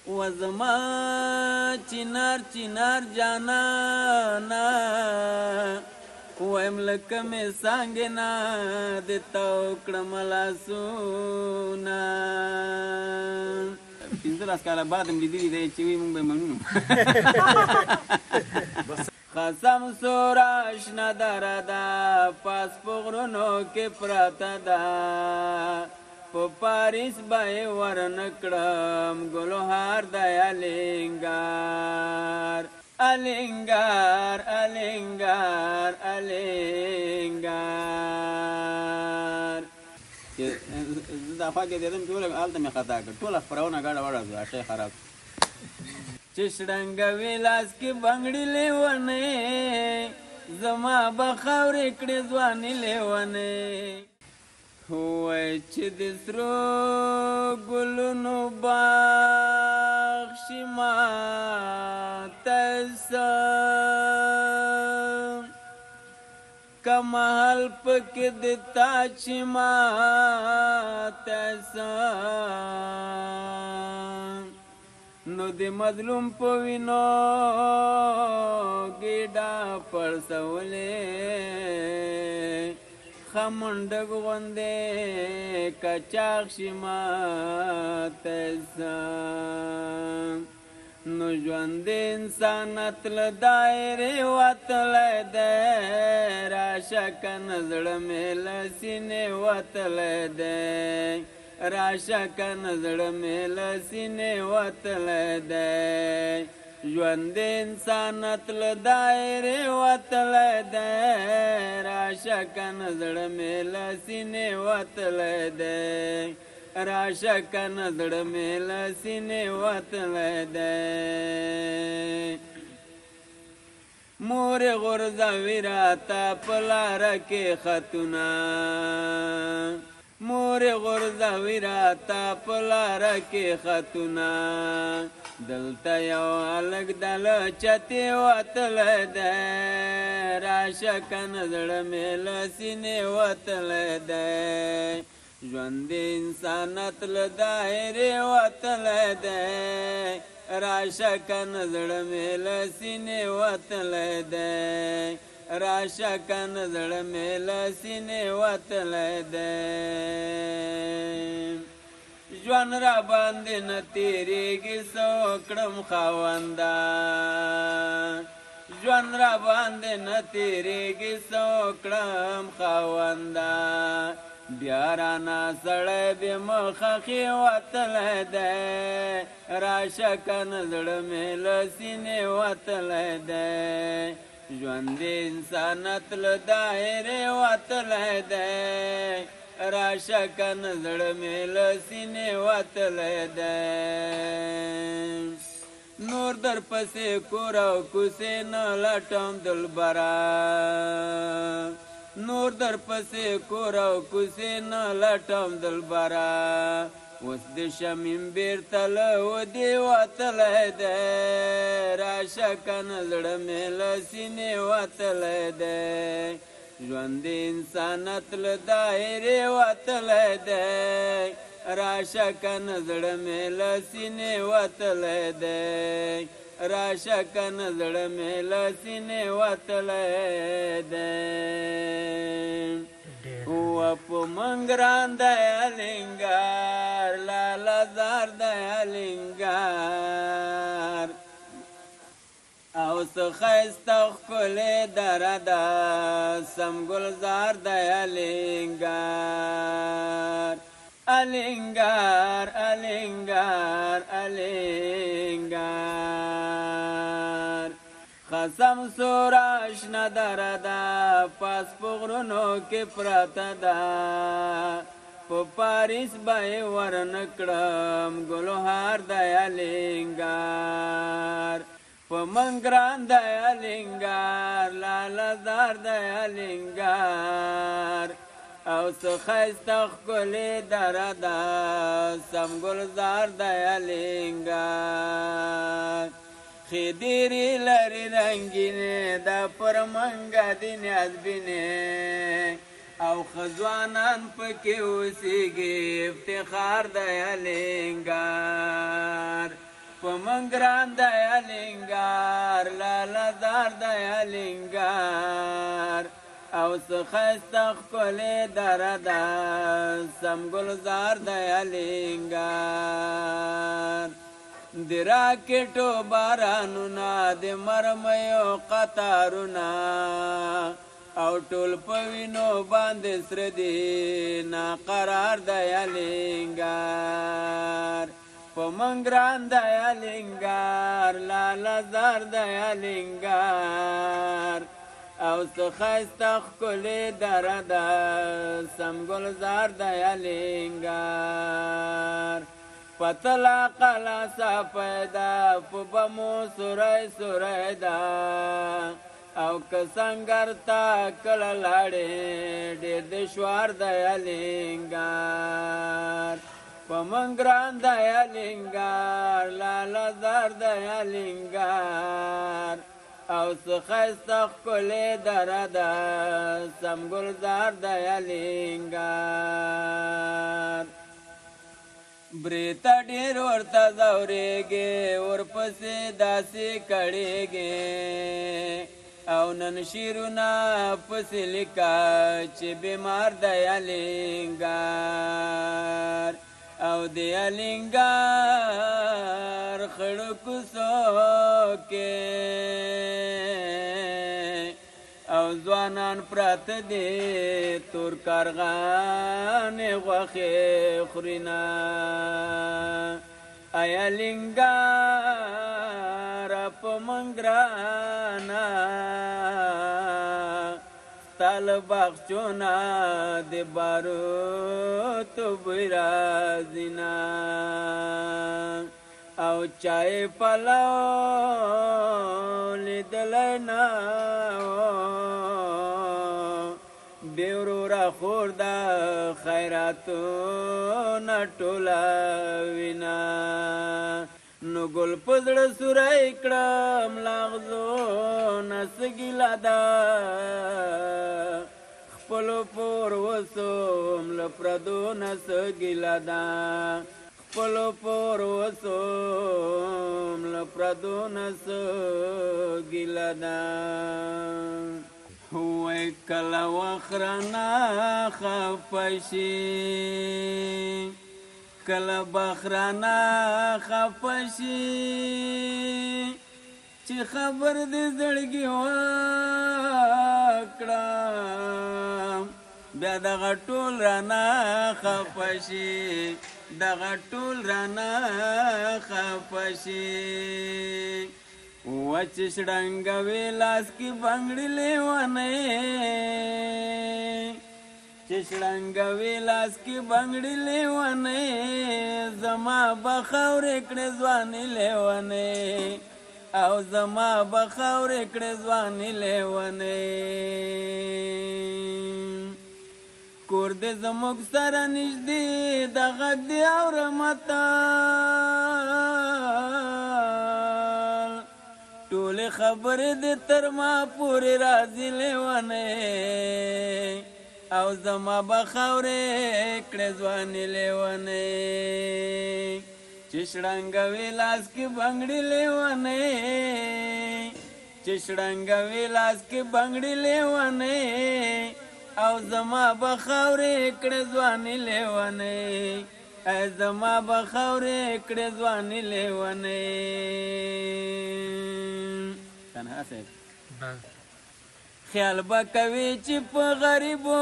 و زما چنار چنار جانانا وایم لکه مې څانګې نه د تا وکړم لاسونه 15 کاله بعد هم لیدلي دی چې وي موږ به منو قسم سور اشنا دره ده پاس په غرونو کې پراته ده په پاریس به یې ورنکړم ګلوهار دی الینګار الینګار الینګار الینګار دا خوا کې دیدم چې ولږ هلته مې خطا کړ ټوله خپرونه ګډه وړه شوه شی خراب چې شړنګوي لاس کې بنګړي لیونې زما به خاورې کړې ځواني لیونې وای چې د سرو ګلونو باغ شي ماته څه کمال پکې د تا چې ماته څه نو د مظلوم په وینو ګیډه پړسولې خمنډک غوندې کچاق شي ماته څه نو ژوند انسانت له دایرې وتلی دی راشه کنه زړه مې له سینې وتلی دی راشه کنه زړه مې له سینې وتلی دی ژوند انسانت له دایرې وتلی دی راشه کنه زړه مې له سینې وتلی دی راشه کنه زړه مې له سینې وتلی دی مورې غورځوي راته په لاره کې خطونه مورې غورځوي راته په لاره کې خطونه دلته یو هلک دله چتې وتلی دی راشه کنه زړه مې له سینې وتلی دی ژوند انسانت له دایرې وتلی دی راشه کنه زړه مې له سینې وتلی دی راشه کنه زړه مې له سینې وتلی دی ژوند را باندې نه تېرېږي څه وکړم خاونده ژوند را باندې نه تېرېږي څه وکړم خاونده بیا رانا سړی بې مخه خې وتلی دی راشه کنه زړه مې له سینې وتلی دی ژوند انسانت له دایرې وتلی دی راشه کنه زړه مې له سینې وتلی دی نور در پسې کور او کوڅې نه لټم دلبره نور در پسې کور او کوڅې نه لټم دلبره اوس د شمیم بیرته له ودې وتلی دی راشه کنه زړه مې له سینې وتلی دی ژوند انسانت له دایرې وتلی دی راشه کنه زړه مې له سینې وتلی دی راشه کنه زړه مې له سینې وتلی دی و په من ګران دی الینګار لاله زار دی الینګار او څه ښایسته ښکلې دره ده سم ګلزار دی الینګار الینګار الینګار الینګار قسم سور اشنا دره ده پاس په غرونو کې پراته ده په پاریس به یې ورنکړم ګلوهار دی الینګار په من ګران دی الینګار لاله زار دی الینګار او څه ښایسته ښکلې دره ده سم ګلزار دی الینګار ښې ډېرې لرې رنګینې دا پر منګه د نیازبینې او ښه ځوانان پکې اوسېږي افتخار دی الینګار په من ګران دی الینګار لاله زار دی الینګار او څه ښایسته ښکلې دره ده سم ګلزار دی الینګار د راکټو بارانونه د مرمیو قطارونه او ټول په وینو باندې سره دي ناقرار دی الینګار په من ګران دی الینګار لاله زار دی الینګار او څه ښایسته ښکلې دره ده سم ګلزار دی الینګار په تله قلاسه پیدا په بمو سوری سوری ده او که سنګر ته کله لاړې ډېر دشوار دی الینګار په من ګران دی الینګار لاله زار دی الینګار او څه ښایسته ښکلې دره ده سم ګلزار دی الینګار بریته ډېر ورته ځورېږي ورپسې داسې کړېږي او نن شیرونه پسې لیکه چې بیمار دی الینګار او د الینګار خړو کوڅو کې او ځوانان پراته دي تور کارغانې غوښې خورینه ای الینګاره په من ګرانه ستا له باغچونه د باروتو بوی راځینه او چای پلو لیدلی نه بې وروره خور د خیراتونه ټوله وینه نو ګل په زړه سوری کړم لاغزونه څه ګیله ده خپلو پور وسوم له پردو نه څه ګیله ده خپلو پور وسوم له پردو نه څه ګیله ده وای کله وخت رانه خفه شي کله بخرانه خفه شي چې خبر دې زړګي وکړم بیا دغه ټول رانه خفه شي دغه ټول رانه خفه شي وچ شړنګوي لاس کې بنګړي لیونی چې شړنګوي لاس کې بنګړي لیونی زما به خاورې کړې ځواني لیونی او زما به خاورې کړې ځواني لیونی کور دې زموږ سره نږدې د غږ دې اورم اتل ټولې خبرې دې تر ما پورې راځي لیونی او زما به خاورې کړې ځواني لیونی چې شړنګوي لاس کې بنګړي لیونی چې شړنګوي لاس کې بنګړي لیونی او زما به خاورې کړې ځواني لیونی ای زما به خاورې کړې ځواني لیونی تنها صاحب خیال به کوي چې په غریبو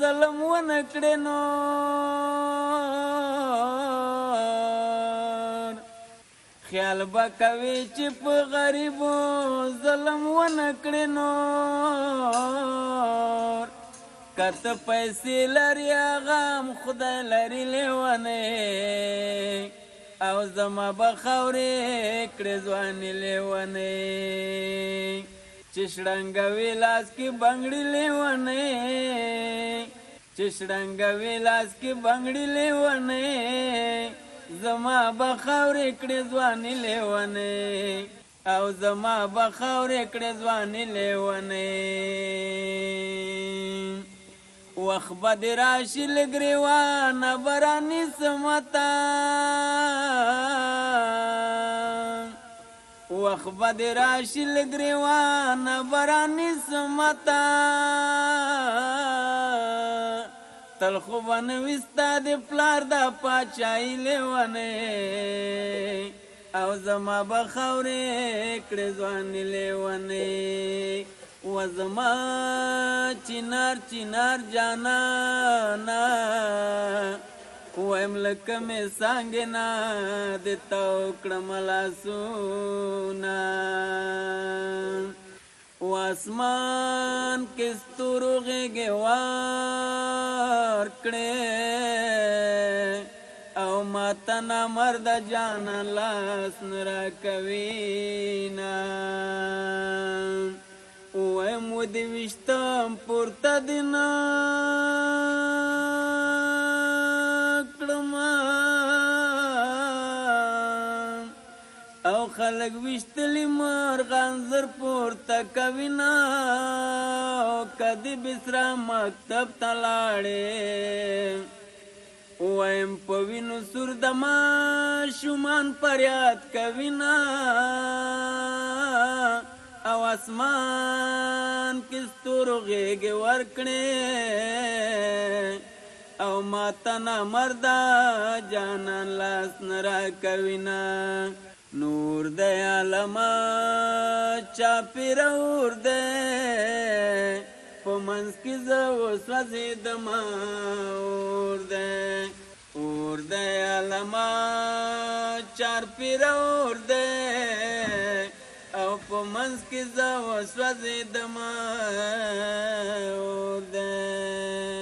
ظلم ونه کړې نو خیال به کوي چې په غریبو ظلم ونه کړې نو که ته پیسې لري هغه خدای لري لیونی او زما به خاورې کړې ځواني لیونی چې شړنګوي لاس کې بنګړي لیونی چې شړنګوي لاس کې بنګړي لیونی زما به خاورې کړې ځواني لیونی او زما به خاورې کړې ځواني لیونی وخت به دې راشي له ګریوانه به رانیسمه تا وخت به دې راشي له ګرېوانه به رانیسمته تل خو به نه وي ستا د پلار د پاچایي لیونی او زما به خاورې کړې ځوانې لیونی و زما چنار چنار جانانا وایم لکه مې څانګې نه د تاو کړم لاسونه و اسمان کې ستورو غېږې ورکړې او ماته نامرده جانان لاس نه راکوینه وایم و دې ویشتم پورته دې نه او خلق وشتلی مرغان زر پورته کوینا او کدی بسرا مکتب تلاړې وایم په وینو سور د ماشومان فریاد کوینا او اسمان کې ستورو غېږې ورکړې او ماته نامرده جانان لاس نه راکوینه نور دی عالمه چاپېره دی په منځ کې زه وسوځېدمه اور دی عالمه چاپېره دی او په منځ کې زه وسوځېدمه اور دی